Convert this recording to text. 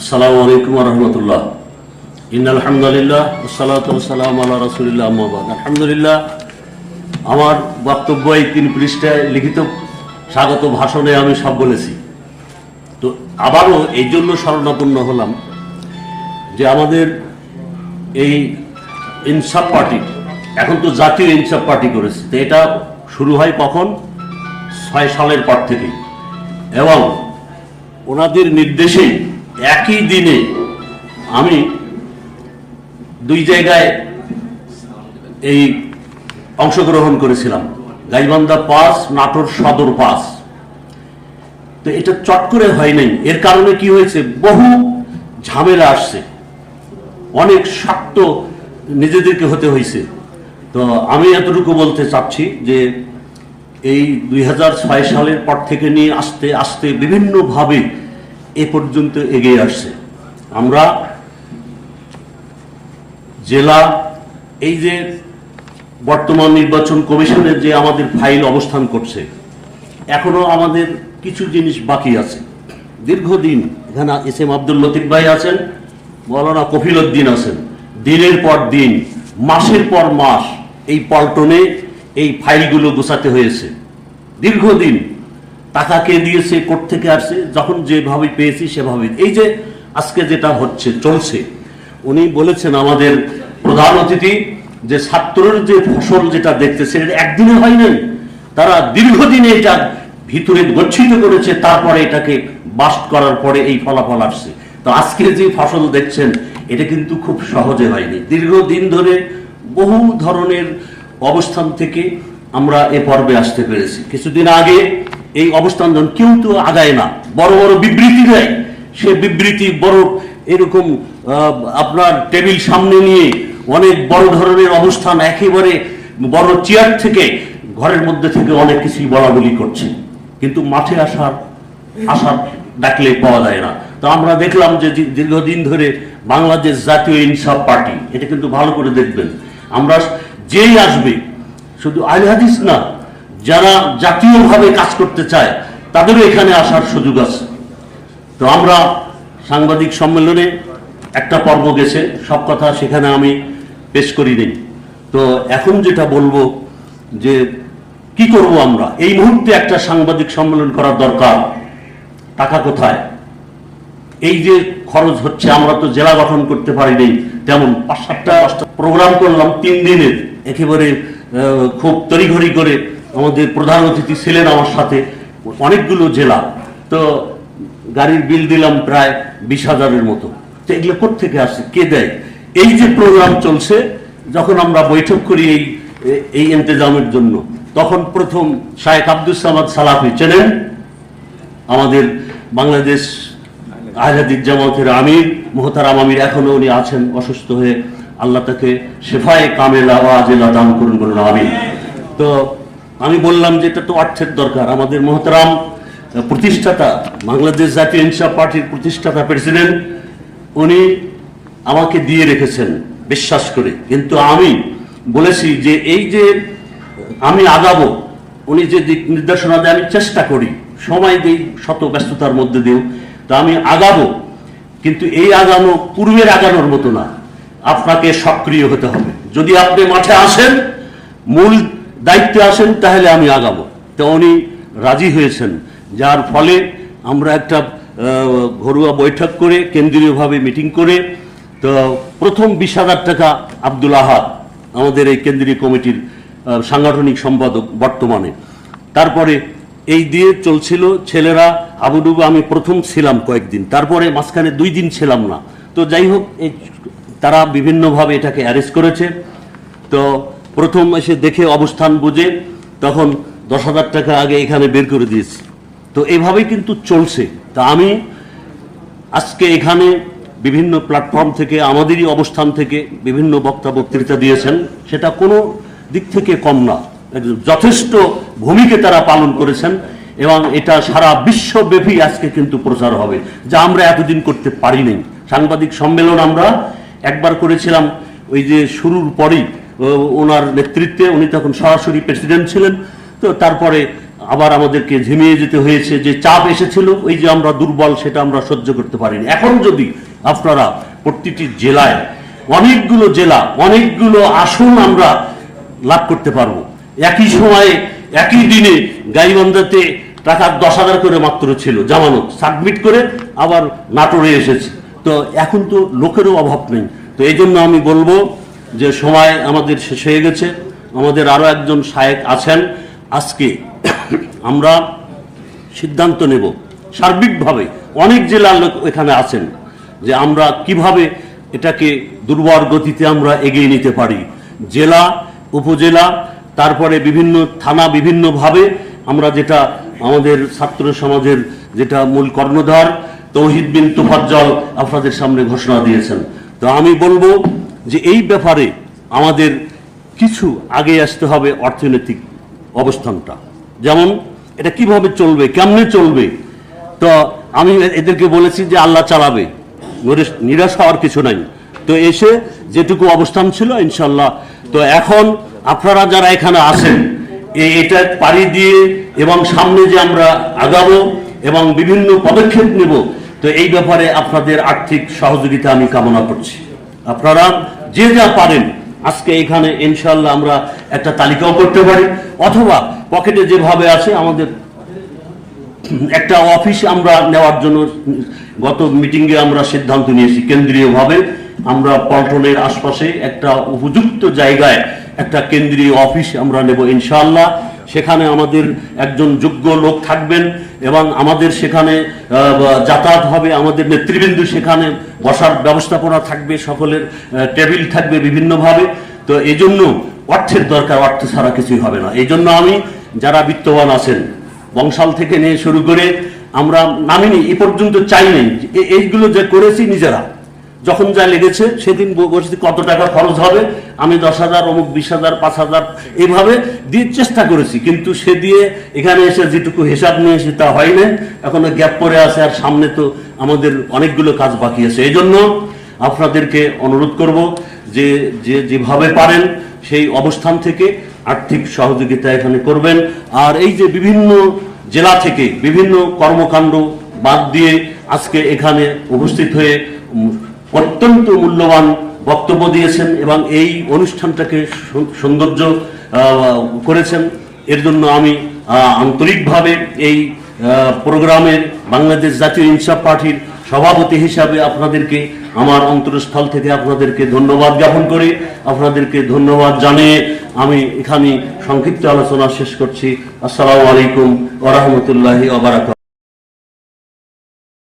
আসসালামু আলাইকুম ওয়া রাহমাতুল্লাহ। ইন্নাল হামদুলিল্লাহ ওয়াসসালাতু ওয়াসসালামু আলা রাসূলিল্লাহ আম্মা বা'দ। আলহামদুলিল্লাহ, আমার বক্তব্য এই 3 পৃষ্ঠায় লিখিত স্বাগত ভাষণে আমি সব বলেছি। তো আবারও এই জন্য শরণাপন্ন হলাম যে আমাদের এই ইনসাফ পার্টি, এখন তো জাতীয় ইনসাফ পার্টি করেছে, তো এটা শুরু হয় কখন? 6 সালের পর থেকে, এবং ওনাদের নির্দেশেই একই দিনে আমি 2 জায়গায় এই অংশগ্রহণ করেছিলাম, গাইবান্ধা পাস, নাটোর সদর পাস। তো এটা চট করে হয় নাই, এর কারণে কি হয়েছে, বহু ঝামেলা আসছে, অনেক শক্ত নিজেদেরকে হতে হয়েছে। তো আমি এতটুকু বলতে চাচ্ছি যে এই 2006 সালের পর থেকে নিয়ে আস্তে আস্তে বিভিন্নভাবে এ পর্যন্ত এগিয়ে আসছে। আমরা জেলা, এই যে বর্তমান নির্বাচন কমিশনের যে আমাদের ফাইল অবস্থান করছে, এখনো আমাদের কিছু জিনিস বাকি আছে। দীর্ঘদিন এখানে এস এম আব্দুল লতিফ ভাই আছেন, মৌলানা কফিল উদ্দিন আছেন, দিনের পর দিন, মাসের পর মাস এই পল্টনে এই ফাইলগুলো গোছাতে হয়েছে। দীর্ঘদিন টাকা কে দিয়েছে, কোত্থেকে আসছে, যখন যেভাবে পেয়েছি সেভাবে। এই যে আজকে যেটা হচ্ছে, চলছে, উনি বলেছেন আমাদের প্রধান অতিথি যে ছাত্রের যে ফসল যেটা দেখতেছে এটা একদিনে হয় নাই, তারা দীর্ঘদিনে এটা ভিতরে গচ্ছিত করেছে, তারপরে এটাকে বাস্ট করার পরে এই ফলাফল আসছে। তো আজকে যে ফসল দেখছেন এটা কিন্তু খুব সহজে হয়নি, দীর্ঘদিন ধরে বহু ধরনের অবস্থান থেকে আমরা এ পর্বে আসতে পেরেছি। কিছুদিন আগে এই অবস্থান যখন কেউ তো আগায় না, বড় বড় বিবৃতি দেয়, সে বিবৃতি বড় এরকম আপনার টেবিল সামনে নিয়ে অনেক বড় ধরনের অবস্থান, একেবারে বড় চেয়ার থেকে ঘরের মধ্যে থেকে অনেক কিছুই বলা বলি করছে, কিন্তু মাঠে আসার ডাকলে পাওয়া যায় না। তো আমরা দেখলাম যে দীর্ঘদিন ধরে বাংলাদেশ জাতীয় ইনসাফ পার্টি, এটা কিন্তু ভালো করে দেখবেন, আমরা যেই আসবে, শুধু আহলে হাদিস না, যারা জাতীয়ভাবে কাজ করতে চায় তাদেরও এখানে আসার সুযোগ আছে। তো আমরা সাংবাদিক সম্মেলনে একটা পর্ব গেছে, সব কথা সেখানে আমি পেশ করি নেই। তো এখন যেটা বলবো যে কি করব আমরা, এই মুহূর্তে একটা সাংবাদিক সম্মেলন করার দরকার, টাকা কোথায়? এই যে খরচ হচ্ছে, আমরা তো জেলা গঠন করতে পারিনি, তেমন 5-7টা প্রোগ্রাম করলাম 3 দিনের, একেবারে খুব তড়িঘড়ি করে। আমাদের প্রধান অতিথি ছিলেন আমার সাথে, অনেকগুলো জেলা, তো গাড়ির বিল দিলাম প্রায় 20,000-এর মতো। তো এগুলো কোত্থেকে আসে, কে দেয়? এই যে প্রোগ্রাম চলছে, যখন আমরা বৈঠক করি এই ইন্তেজামের জন্য, তখন প্রথম শায়েখ আব্দুস সামাদ সালাফি, চেনেন, আমাদের বাংলাদেশ আহলে হাদিস জামাতের আমির, মোহতারাম আমির, এখনো উনি আছেন অসুস্থ হয়ে, আল্লাহ তাকে শেফায়ে কামেলা ওয়া আজেলা দান করুন, বলুন আমিন। তো আমি বললাম যে এটা তো অর্থের দরকার। আমাদের মোহতারাম প্রতিষ্ঠাতা, বাংলাদেশ জাতীয় ইনসাফ পার্টির প্রতিষ্ঠাতা প্রেসিডেন্ট, উনি আমাকে দিয়ে রেখেছেন বিশ্বাস করে, কিন্তু আমি বলেছি যে এই যে আমি আগাবো, উনি যে দিক নির্দেশনা দেয় আমি চেষ্টা করি, সময় দিই, শত ব্যস্ততার মধ্যে দিও, তো আমি আগাবো, কিন্তু এই আগানো পূর্বের আগানোর মতো না, আপনাকে সক্রিয় হতে হবে। যদি আপনি মাঠে আসেন, মূল দায়িত্বে আসেন, তাহলে আমি আগাবো। তো উনি রাজি হয়েছেন, যার ফলে আমরা একটা ঘরোয়া বৈঠক করে, কেন্দ্রীয়ভাবে মিটিং করে, তো প্রথম 20,000 টাকা আব্দুল আহাদ, আমাদের এই কেন্দ্রীয় কমিটির সাংগঠনিক সম্পাদক বর্তমানে, তারপরে এই দিয়ে চলছিল। ছেলেরা আবুডুবু, আমি প্রথম ছিলাম কয়েকদিন, তারপরে মাঝখানে 2 দিন ছিলাম না। তো যাই হোক, তারা বিভিন্নভাবে এটাকে অ্যারেস্ট করেছে। তো প্রথম এসে দেখে অবস্থান বুঝে তখন 10,000 টাকা আগে এখানে বের করে দিয়েছি। তো এইভাবেই কিন্তু চলছে। তা আমি আজকে এখানে বিভিন্ন প্ল্যাটফর্ম থেকে, আমাদেরই অবস্থান থেকে বিভিন্ন বক্তা বক্তৃতা দিয়েছেন, সেটা কোনো দিক থেকে কম না, যথেষ্ট ভূমিকা তারা পালন করেছেন, এবং এটা সারা বিশ্বব্যাপী আজকে কিন্তু প্রচার হবে, যা আমরা এতদিন করতে পারিনি। সাংবাদিক সম্মেলন আমরা একবার করেছিলাম, ওই যে শুরুর পরেই ওনার নেতৃত্বে, উনি তখন সরাসরি প্রেসিডেন্ট ছিলেন। তো তারপরে আবার আমাদেরকে ঝিমিয়ে যেতে হয়েছে, যে চাপ এসেছিল ওই যে আমরা দুর্বল, সেটা আমরা সহ্য করতে পারিনি। এখন যদি আপনারা প্রতিটি জেলায় অনেকগুলো জেলা, অনেকগুলো আসন আমরা লাভ করতে পারবো। একই সময়ে একই দিনে গাইবান্ধাতে টাকা 10,000 করে মাত্র ছিল জামানত, সাবমিট করে আবার নাটোরে এসেছে। তো এখন তো লোকেরও অভাব নেই। তো এই জন্য আমি বলবো যে সময় আমাদের শেষ হয়ে গেছে। আমাদের আরও একজন শায়েখ আছেন, আজকে আমরা সিদ্ধান্ত নেব সার্বিকভাবে, অনেক জেলার লোক এখানে আছেন, যে আমরা কিভাবে এটাকে দুর্বার গতিতে আমরা এগিয়ে নিতে পারি। জেলা, উপজেলা, তারপরে বিভিন্ন থানা, বিভিন্নভাবে আমরা যেটা আমাদের ছাত্র সমাজের যেটা মূল কর্ণধার তৌহিদ বিন তোফাজ্জল আপনাদের সামনে ঘোষণা দিয়েছেন। তো আমি বলবো যে এই ব্যাপারে আমাদের কিছু আগে আসতে হবে, অর্থনৈতিক অবস্থানটা, যেমন এটা কিভাবে চলবে, কেমনে চলবে। তো আমি এদেরকে বলেছি যে আল্লাহ চালাবে, নিরাশ হওয়ার কিছু নাই। তো এসে যেটুকু অবস্থান ছিল ইনশাল্লাহ। তো এখন আপনারা যারা এখানে আছেন, এটা পাড়ি দিয়ে এবং সামনে যে আমরা আগাবো এবং বিভিন্ন পদক্ষেপ নেব, তো এই ব্যাপারে আপনাদের আর্থিক সহযোগিতা আমি কামনা করছি। আপনারা যে যা পারেন আজকে এখানে ইনশাল্লাহ আমরা একটা তালিকাও করতে পারি, অথবা পকেটে যেভাবে আছে আমাদের একটা অফিস আমরা নেওয়ার জন্য গত মিটিংয়ে আমরা সিদ্ধান্ত নিয়েছি, কেন্দ্রীয়ভাবে আমরা পল্টনের আশপাশে একটা উপযুক্ত জায়গায় একটা কেন্দ্রীয় অফিস আমরা নেব ইনশাআল্লাহ। সেখানে আমাদের একজন যোগ্য লোক থাকবেন এবং আমাদের সেখানে যাতায়াত হবে, আমাদের নেতৃবৃন্দ সেখানে বসার ব্যবস্থাপনা থাকবে, সকলের টেবিল থাকবে বিভিন্নভাবে। তো এই জন্য অর্থের দরকার, অর্থ ছাড়া কিছুই হবে না। এই জন্য আমি যারা বিত্তবান আছেন, বংশাল থেকে নিয়ে শুরু করে আমরা নামিনি, এ পর্যন্ত চাই নেই, এইগুলো যে করেছি নিজেরা, যখন যা লেগেছে সেদিন বসে কত টাকা খরচ হবে, আমি 10,000, অমুক 20,000, 5,000 এইভাবে দিয়ে চেষ্টা করেছি, কিন্তু সে দিয়ে এখানে এসে যেটুকু হিসাব নিয়ে এসে তা হয় না, এখনো গ্যাপ পড়ে আছে, আর সামনে তো আমাদের অনেকগুলো কাজ বাকি আছে। এই জন্য আপনাদেরকে অনুরোধ করব যে যেভাবে পারেন সেই অবস্থান থেকে আর্থিক সহযোগিতা এখানে করবেন। আর এই যে বিভিন্ন জেলা থেকে বিভিন্ন কর্মকাণ্ড বাদ দিয়ে আজকে এখানে উপস্থিত হয়ে অত্যন্ত মূল্যবান বক্তব্য দিয়েছেন এবং এই অনুষ্ঠানটাকে সৌন্দর্য করেছেন, এর জন্য আমি আন্তরিকভাবে এই প্রোগ্রামের বাংলাদেশ জাতীয় ইনসাফ পার্টির সভাপতি হিসাবে আপনাদেরকে আমার অন্তরস্থল থেকে আপনাদেরকে ধন্যবাদ জ্ঞাপন করি। আপনাদেরকে ধন্যবাদ জানিয়ে আমি এখানে সংক্ষিপ্ত আলোচনা শেষ করছি। আসসালামু আলাইকুম ওয়া রাহমাতুল্লাহি ওয়া বারাকাতুহু।